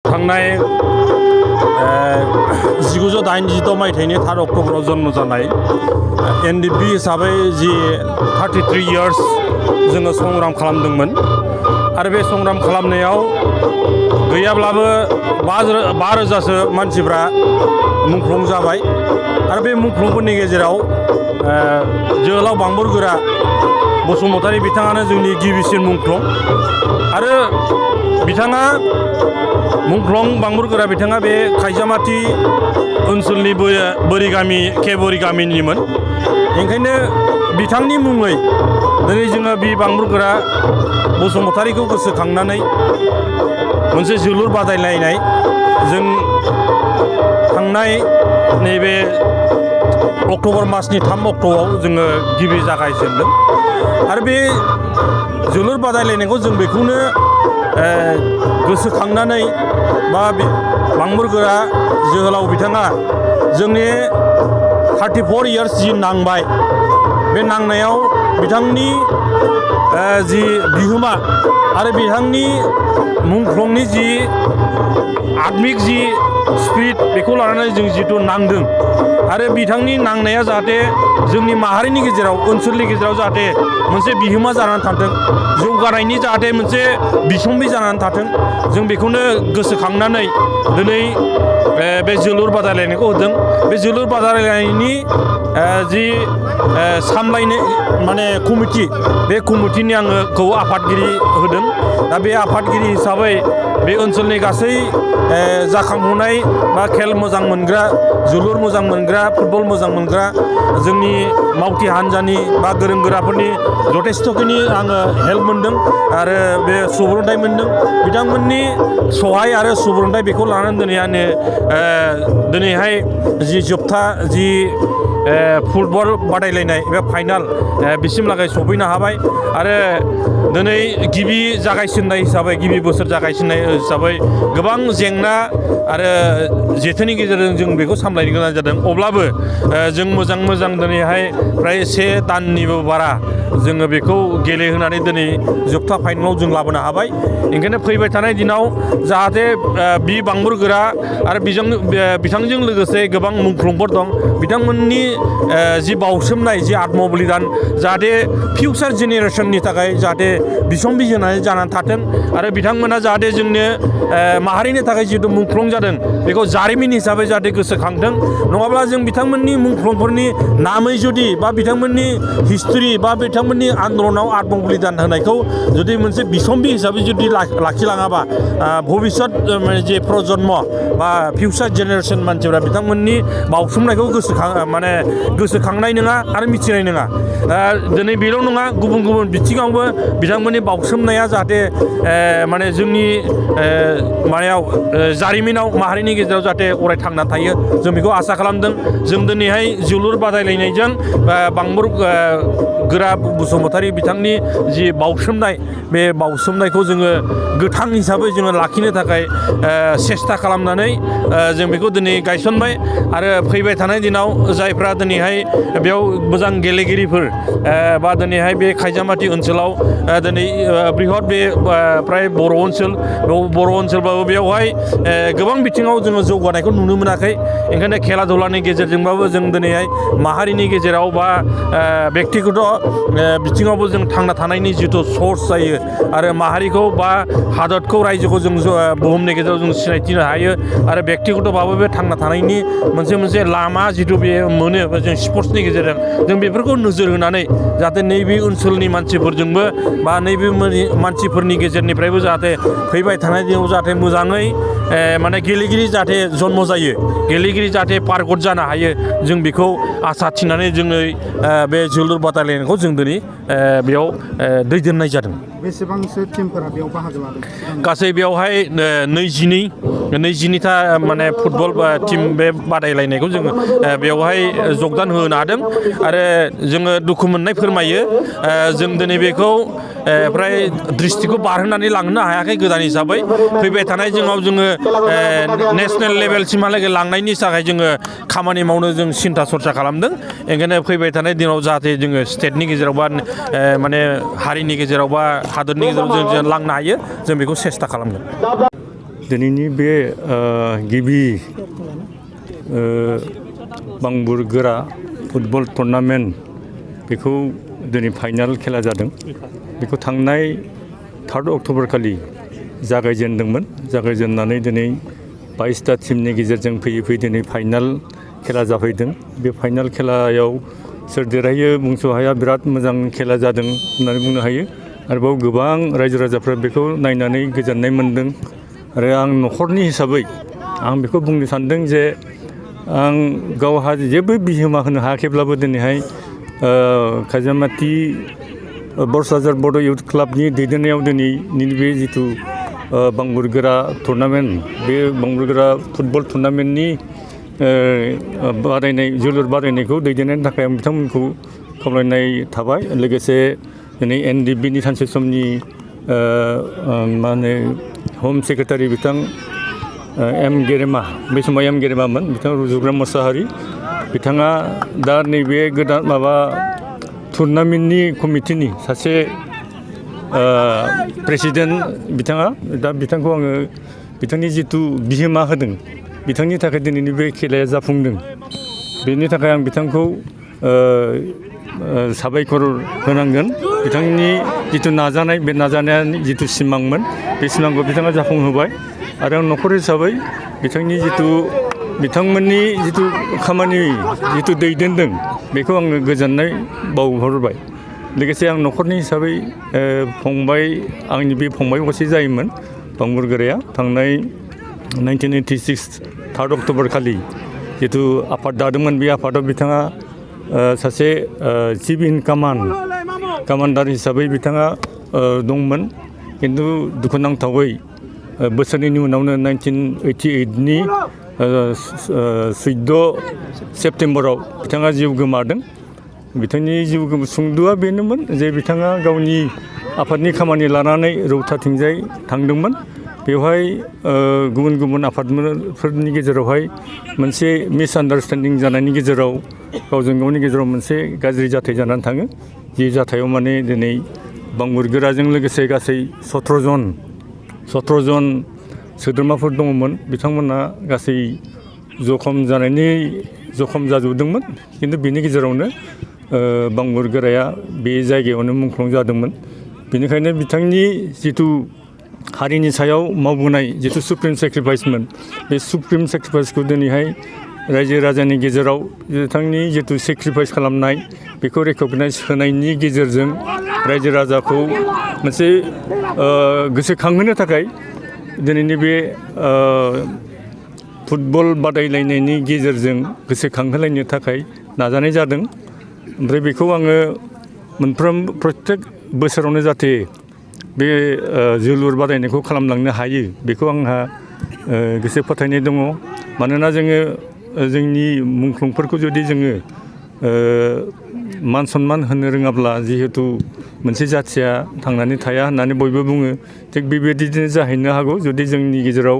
थांनाय 1986 मायथाइनि 3 अक्ट'बराव जन्म जानाय NDP हिसाबै जि 33 इयार्स जोङो संग्राम खालामदोंमोन आरो बे संग्राम खालामनायाव गैयाब्लाबो 5,000सो मानसिफ्रा मुंख्लं जाबाय आरो बे मुंख्लंफोरनि गेजेराव जोहोलाव बांबुरगोरा बसुमतारी बिथाङानो जोंनि गिबिसिन मुंख्लं आरो बिथाङा मुंख्लं बांबुरगोरा बिथाङा बे खायजामाथि ओनसोलनि बोरिगामि बोरिगामिनिमोन ओंखायनो बिथांनि मुङै दिनै जोङो बि बांबुरगोरा बसुमतारीखौ गोसोखांनानै मोनसे जोलुर बादायलायनाय जों थांनाय नैबे अक्ट'बर मासनि 3 अक्ट'आव जोङो गिबि जागायजेनदों आरो बे जोलुर बादायलायनायखौ जों बेखौनो गोसोखांनानै बा बांबुरगोरा जोहोलाव बिथाङा जोंनि 34 इयार्स जि नांबाय बे नांनायाव बिथांनि जि बिहोमा आरो बिथांनि मुंख्लंनि जि आत्मिक जि स्पिरिट बेखौ लानानै जों जिथु नांदों आरो बिथांनि नांनाया जाहाथे जोंनि माहारिनि गेजेराव ओनसोलनि गेजेराव जाहाथे मोनसे बिहोमा जानानै थाथों जौगानायनि जाहाथे मोनसे बिसम्बि जानानै थाथों जों बेखौनो गोसोखांनानै दिनै बे जोलुर बादायलायनायखौ होदों बे जोलुर बादायलायनायनि जि सामलायनाय माने कमिटि बे कमिटिनि आङो आफादगिरि होदों दा बे आफादगिरि हिसाबै बे ओनसोलनि गासै जाखांफुनाय बा खेल मोजां मोनग्रा जोलुर मोजां मोनग्रा फुटबल मोजां मोनग्रा जोंनि मावथि हान्जानि बा गोरों गोराफोरनि जथेस्थ'खिनि आङो हेल्प मोनदों आरो बे सुबुरुन्थाइ मोनदों बिथांमोननि सहाय आरो सुबुरुन्थाइ बेखौ लानानै दिनै आङो दिनैहाय जि जोबथा जि फुटबल बादायलायनाय बे फाइनाल बिसिमलागै सफैनो हाबाय आरो दिनै गिबि जागायजेननाय हिसाबै गिबि बोसोर जागायजेननाय हिसाबै गोबां जेंना आरो जेथोनि गेजेरजों जों बेखौ सामलायनो गोनां जादों अब्लाबो जों मोजां दिनैहाय फ्राय 1 दाननिबो बारा जोङो बेखौ गेलेहोनानै दिनै जोबथा फाइनालाव जों लाबोनो हाबाय ओंखायनो फैबाय थानाय दिनाव जाहाथे बि बांबुरगोरा आरो बिथांजों लोगोसे गोबां मुंख्लंफोर दं बिथांमोननि जि बावसोमनाय जि आत्म बलिदान जाहाथे फिउचार जेनेरेसननि थाखाय जाहाथे बिसम्बि जानानै थाथों आरो बिथांमोना जाहाथे जोंनो माहारिनि थाखाय जिहेतु मुंख्लं जादों बेखौ जारिमिन हिसाबै जाहाथे गोसोखांथों नङाब्ला जों बिथांमोननि मुंख्लंफोरनि नामै जुदि बा बिथांमोननि हिस्ट्रि बा बिथांमोननि आन्दलनाव आत्म बलिदान होनायखौ जुदि मोनसे बिसम्बि हिसाबै जुदि लाखिलाङाबा भबिष्यत जे प्रजन्म बा फिउचार जेनेरेसन मानसिफ्रा बिथांमोननि बावसोमनायखौ गोसोखांनाय नङा आरो मिथिनाय नङा दिनै बेल' नङा गुबुन बिथिङावबो बिथांमोननि बावसोमनाया जाहाथे माने जोंनि जारिमिनाव माहारिनि गेजेराव जाहाथे अराय थांना थायो जों बेखौ आसा खालामदों जों दिनैहाय जोलुर बादायलायनायजों बांबुरगोरा बसुमतारी बिथांनि जि बावसोमनाय बे बावसोमनायखौ जोङो गोथां हिसाबै जोङो लाखिनो थाखाय सेस्था खालामनानै जों बेखौ दिनै गायसनबाय आरो फैबाय थानाय दिनाव जायफ्रा दिनैहाय बेयाव मोजां गेलेगिरिफोर बा दिनैहाय बे खायजामाथि ओनसोलाव दिनै बृहत बे फ्राय बर' ओनसोलबाबो बेवहाय गोबां बिथिङाव जोङो जौगानायखौ नुनो मोनाखै ओंखायनो खेला धुलानि गेजेरजोंबाबो जों दिनैहाय माहारिनि गेजेराव बा बेक्तिगत बिथिङावबो जों थांना थानायनि जिथु सर्स जायो आरो माहारिखौ बा हादरखौ रायजोखौ जों बुहुमनि गेजेराव जों सिनायथिनो हायो आरो बेक्तिगतबाबो बे थांना थानायनि मोनसे लामा जिथु बे मोनो जों स्पर्ट्सनि गेजेरजों जों बेफोरखौ नोजोर होनानै जाहाथे नैबे ओनसोलनि मानसिफोरजोंबो बा नैबे मानसिफोरनि गेजेरनिफ्रायबो जाहाथे फैबाय थानाय दिनाव जाहाथे मोजाङै माने गेलेगिरि जाहाथे जन्म जायो गेलेगिरि जाहाथे पारगत जानो हायो जों बेखौ आसा थिनानै जोङो बे जोलुर बादायलायनायखौ जों दिनै बेयाव दैदेननाय जादों। बेसेबांसो टिमफोरा बेयाव बाहागो लादों? गासै बेयावहाय 22था माने फुटबल टिम बे बादायलायनायखौ जोङो बेवहाय जगदान होनो हादों आरो जोङो दुखु मोननाय फोरमायो जों दिनै बेखौ फ्राय दृष्टिखौ बारहोनानै लांनो हायाखै गोदान हिसाबै फैबाय थानाय जोङो नेसनेल लेभेलसिमहालागै लांनायनि थाखाय जोङो खामानि मावनो जों सिन्था सरसा खालामदों ओंखायनो फैबाय थानाय दिनाव जाहाथे जोङो स्टेटनि गेजेराव बा माने हारिनि गेजेराव बा हादरनि गेजेराव जों लांनो हायो जों बेखौ सेस्था खालामगोन। दिनैनि बे गिबि बांबुर गोरा फुटबल टुर्नामेन्ट बेखौ दिनै फाइनाल खेला जादों। बेखौ थांनाय 3 अक्ट'बर खालि जागायजेनदोंमोन। जागायजेननानै दिनै 22टा टीमनि गेजेरजों फैयै फैयै दिनै फाइनाल खेला जाफैदों। बे फाइनाल खेलायाव सोर देरहायो बुंस' हाया, बिराद मोजां खेला जादों होननानै बुंनो हायो। आरोबाव गोबां रायजो राजाफ्रा बेखौ नायनानै गोजोननाय मोन्दों। आरो आं न'खरनि हिसाबै आं बेखौ बुंनो सानदों जे आं गावहा जेबो बिहोमा होनो हायाखैब्लाबो दिनैहाय खायजामाथि बरसाजार बड' इउथ क्लाबनि दैदेननायाव दिनैनि बे जिथु बांबुर गोरा टुर्नामेन्ट, बे बांबुर गोरा फुटबल टुर्नामेन्टनि बादायनाय जोलुर बादायनायखौ दैदेननायनि थाखाय आं बिथांमोनखौ खावलायनाय थाबाय। लोगोसे दिनै NDBनि सानसे समनि मा होनो हम सेक्रेटारि बिथां M गेरेमा, बे समाव M गेरेमामोन, बिथां रुजुग्रा मोसाहारि बिथाङा दा नैबे गोदान माबा टुर्नामेन्टनि कमिटिनि सासे प्रेसिडेन्ट बिथाङा। दा बिथांखौ आङो बिथांनि जिथु बिहोमा होदों, बिथांनि थाखाय दिनैनि बे खेलाया जाफुंदों। बेनि थाखाय आं बिथांखौ साबायखर होनांगोन। बिथांनि जिथु नाजानाय, बे नाजानाया जिथु सिमांमोन, बे सिमांखौ बिथाङा जाफुंहोबाय। आरो आं न'खर हिसाबै बिथांमोननि जिथु खामानि जिथु दैदेनदों, बेखौ आङो गोजोननाय बावहरबाय। लोगोसे आं न'खरनि हिसाबै फंबाय, आंनि बे फंबाय असे जायोमोन बांबुर गोराया। थांनाय 1986 3 अक्ट'बर खालि जिथु आफाद दादोंमोन, बे आफादाव बिथाङा सासे चिफ इन कामान्डार हिसाबै बिथाङा दंमोन। खिन्थु दुखुनांथावै बोसोरनैनि उनावनो 1988नि 14 सेप्तेम्बराव बिथाङा जिउ गोमादों। बिथांनि जिउ सुंद'आ बेनोमोन जे बिथाङा गावनि आफादनि खामानि लानानै रौताथिंजाय थांदोंमोन। बेवहाय गुबुन गुबुन आफादफोरनि गेजेरावहाय मोनसे मिसआन्डारस्टेन्डिं जानायनि गेजेराव गावजों गावनि गेजेराव मोनसे गाज्रि जाथाय जानानै थाङो। जि जाथायाव माने दिनै बांबुर गोराजों लोगोसे गासै 17 जन सोद्रोमाफोर दङमोन। बिथांमोना गासै जखम जाजोबदोंमोन। खिन्थु बेनि गेजेरावनो बांबुर गोराया बे जायगायावनो मुंख्लं जादोंमोन। बेनिखायनो बिथांनि जिथु हारिनि सायाव मावबोनाय जिथु सुप्रिम सेक्रिफाइसमोन, बे सुप्रिम सेक्रिफाइसखौ दिनैहाय रायजो राजानि गेजेराव बिथांनि जिथु सेक्रिफाइस खालामनाय, बेखौ रेकगनाइज होनायनि गेजेरजों रायजो राजाखौ मोनसे गोसोखांहोनो थाखाय दिनैनि बे फुटबल बादायलायनायनि गेजेरजों गोसोखांहोलायनो थाखाय नाजानाय जादों। ओमफ्राय बेखौ आङो प्रत्येक बोसोरावनो जाहाथे बे जोलुर बादायनायखौ खालामलांनो हायो, बेखौ आंहा गोसो फोथायनाय दङ। मानोना जोङो जोंनि मुंख्लंफोरखौ जुदि जोङो मान सनमान होनो रोङाब्ला जिहेथु मोनसे जाथिया थांनानै थाया होननानै बयबो बुङो, थिग बेबायदिनो जाहैनो हागौ जुदि जोंनि गेजेराव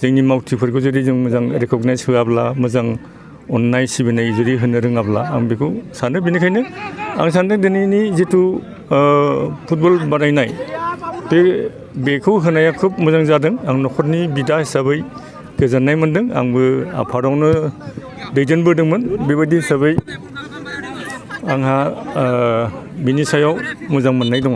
जोंनि मावथिफोरखौ जुदि जों मोजां रेकगनाइज होआब्ला, मोजां अननाय सिबिनाय जुदि होनो रोङाब्ला, आं बेखौ सानो। बेनिखायनो आं सानदों दिनैनि जिथु फुटबल बादायनाय, बेखौ होनाया खोब मोजां जादों। आं न'खरनि बिदा हिसाबै गोजोननाय मोन्दों। आंबो आफादावनो दैदेनबोदोंमोन। बेबायदि हिसाबै आंहा बिनि सायाव मोजां मोननाय दङ।